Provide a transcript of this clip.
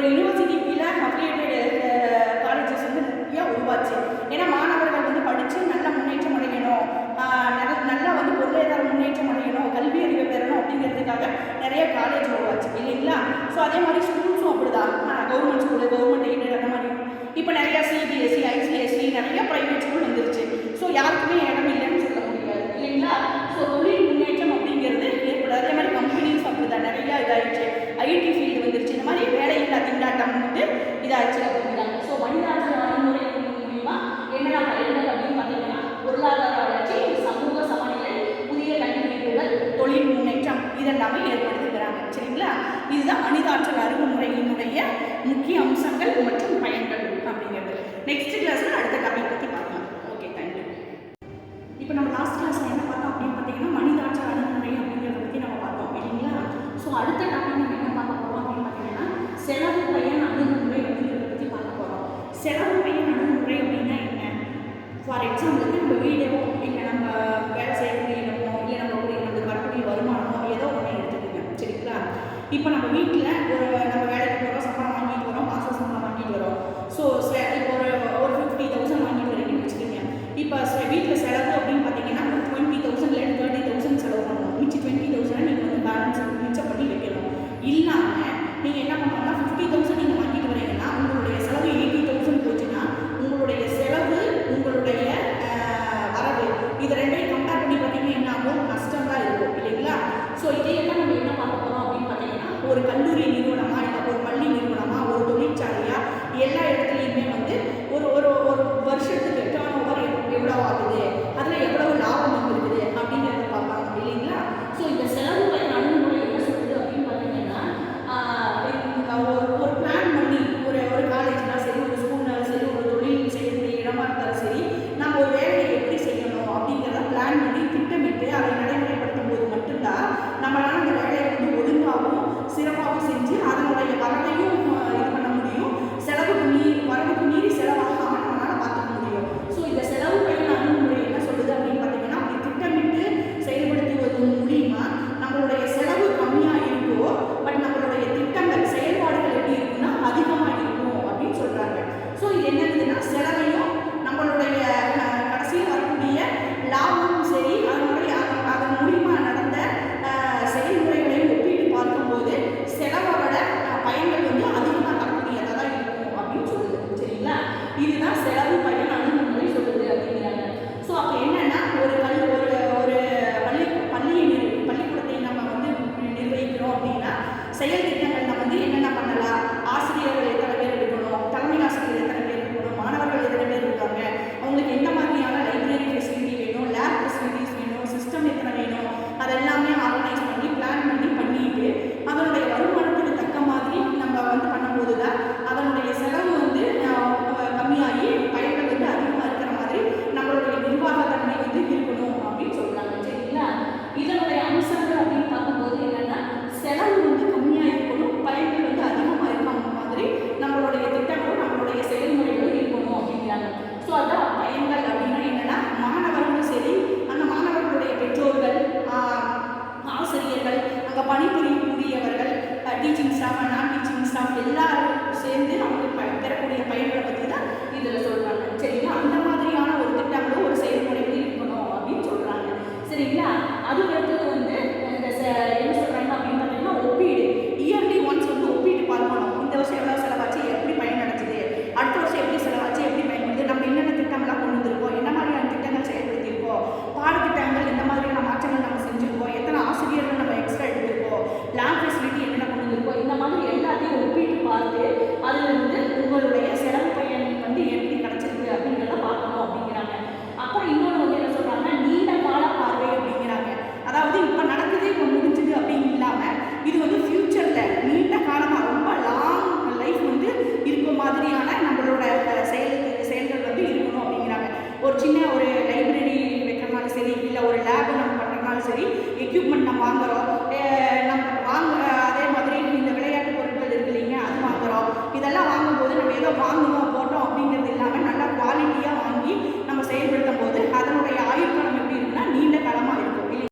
ஒரு யூனிவர்சிட்டி கீழே affiliated colleges வந்து நிறையா உருவாச்சு. ஏன்னா மாணவர்கள் வந்து படித்து நல்ல முன்னேற்றம் அடையணும், நல்லா வந்து பொருளாதார முன்னேற்றம் அடையணும், கல்வி அறிவை பெறணும் அப்படிங்கிறதுக்காக நிறைய காலேஜ் உருவாச்சு இல்லைங்களா? ஸோ அதே மாதிரி ஸ்கூல்ஸும் அப்படிதான். கவர்மெண்ட் ஸ்கூலு, கவர்மெண்ட் எய்டட் அந்த மாதிரி இப்போ நிறையா சிபிஎஸ்சி, ஐசிஎஸ்சி நிறைய ப்ரைவேட் ஸ்கூல் வந்துருச்சு. ஸோ யாருக்குமே இடம் இல்லைன்னு சொல்ல முடியாது இல்லைங்களா? ஸோ தொழில் முன்னேற்றம் அப்படிங்கிறது ஏற்படும். அதே மாதிரி கம்பெனிஸ் அப்படிதான் நிறையா இதாகிடுச்சு. ஐடி ஃபீல்டு வந்துருச்சு. இந்த மாதிரி வேலையில்லா திண்டாட்டம் வந்து இதாகிடுச்சு அப்படிங்கிறாங்க. ஸோ மனிதாற்றல் அணுகுமுறை மூலிமா என்னென்ன பயன்கள் அப்படின்னு பார்த்தீங்கன்னா பொருளாதார வளர்ச்சி, சமூக சமநிலை, புதிய கண்டுபிடிப்புகள், தொழில் முன்னேற்றம் இதெல்லாமே ஏற்படுத்துகிறாங்க. சரிங்களா? இதுதான் மனிதாற்றல் அணுகுமுறையினுடைய முக்கிய அம்சங்கள் மற்றும் பயன்கள் அப்படிங்கிறது. நெக்ஸ்ட் கிளாஸில் அடுத்த டாபிக் பற்றி பார்க்கலாம். Okay, thank you. இப்போ நம்ம லாஸ்ட் கிளாஸில் என்ன பார்த்தோம் அப்படின்னு பார்த்தீங்கன்னா மனிதாற்றல் அணுகுமுறை அப்படிங்கிறத பற்றி நம்ம பார்த்தோம் இல்லைங்களா? ஸோ அடுத்த டாபிக் நம்ம என்ன பார்க்க போகிறோம் அப்படின்னு பார்த்தீங்கன்னா செலவு பயன் அணுகுமுறை அப்படிங்கிறத பற்றி பார்க்க போகிறோம். செலவு பயன் அணுகுமுறை அப்படின்னா என்ன? ஃபார் எக்ஸாம்பிளுக்கு நம்ம வீடோ இல்லை நம்ம வேலை செய்யக்கூடிய இடமோ இல்லை நம்மளுக்கு வரக்கூடிய வருமானமோ ஏதோ ஒன்று எடுத்துக்கோங்க. சரிங்களா? இப்போ நம்ம வீட்டில் நம்ம வேலைக்கு போகிறோம், சம்பளம் வாங்கிட்டு வரோம், மாதம் சம்பளம் வாங்கிட்டு வரோம். ஸோ இப்போ ஒரு 50,000 வாங்கிட்டு வரீங்கன்னு வச்சுக்கோங்க. இப்போ வீட்டில் செலவு அப்படின்னு பார்த்தீங்கன்னா ஒரு 20,000 இல்லை 30,000 செலவு பண்ணணும். மிச்சம் 20,000 நீங்கள் வந்து பேலன்ஸ் மிச்சம் பண்ணி வைக்கணும். இல்லாமல் நீங்கள் என்ன பண்ணணும்னா 50,000 நீங்கள் வாங்கிட்டு வரீங்கன்னா உங்களுடைய செலவு 80,000 போச்சுன்னா உங்களுடைய செலவு உங்களுடைய வரவு இது ரெண்டையும் கம்பேர் பண்ணி பார்த்தீங்கன்னா என்ன ஆகும்? நஷ்டம் தான் இருக்கும் இல்லைங்களா? ஸோ இதையெல்லாம் நம்ம என்ன பார்க்க போகிறோம் அப்படின்னு பார்த்தீங்கன்னா ஒரு கல்லூரி நிறுவனமா இல்லை ஒரு பள்ளி நிறுவனமா ஒரு தொழிற்சாலையா எல்லா இடத்துலையுமே வந்து ஒரு ஒரு ஒரு வருஷத்துக்கு டர்ன் ஓவர் எவ்வளோ ஆகுது, அதில் எவ்வளவு லாபம் வந்துருக்குது அப்படிங்கிறத பார்ப்பாங்க இல்லைங்களா? ஸோ இந்த செலவு பயன் அணுகுமுறை என்ன சொல்லுது அப்படின்னு பார்த்தீங்கன்னா ஒரு பிளான் பண்ணி ஒரு காலேஜ்னால் சரி, ஒரு ஸ்கூல்னாலும் சரி, ஒரு தொழில் செய்யக்கூடிய இடமா இருந்தாலும் சரி, நம்ம ஒரு வேலையை எப்படி செய்யணும் அப்படிங்கிறத பிளான் பண்ணி திட்டமிட்டு அதை நடைமுறைப்படுத்தும் போது மட்டும்தான் நம்மளால் அந்த வேலையை வந்து ஒழுங்காகவும் சிறப்பாகவும் செஞ்சு அதனுடைய வரவையும் இது பண்ண முடியும். வரவுக்கு மீறி செலவாகாமல் நம்மளால் பார்த்துக்க முடியும். ஸோ இந்த செலவு பயன் அணுகுமுறை என்ன சொல்லுது அப்படின்னு பார்த்தீங்கன்னா அப்படி திட்டமிட்டு செயல்படுத்துவது மூலிமா நம்மளுடைய செலவு கம்மியாக இருக்கோ, பட் நம்மளுடைய திட்டங்கள் செயல்பாடுகள் எப்படி இருக்குன்னா அதிகமாக இருக்கும் அப்படின்னு சொல்கிறாங்க. ஸோ இது என்னதுன்னா செலவையும் நம்மளுடைய கடைசியில் வரக்கூடிய லாபமும் சரி அதன் மூலிமா நடந்த செயல்முறைகளையும் ஒப்பிட்டு பார்க்கும்போது செலவோட பயன்கள் வந்து அதிகமாக தரக்கூடியதாக தான் இருக்கும் அப்படின்னு சொல்லுது. சரிங்களா? இதுதான் செலவு பயன் அணுகுமுறை சொல்லுது அப்படிங்கிறாங்க. ஸோ அப்போ என்னன்னா ஒரு பள்ளிக்கூடத்தை நம்ம வந்து நிர்வகிக்கிறோம் அப்படின்னா செயல்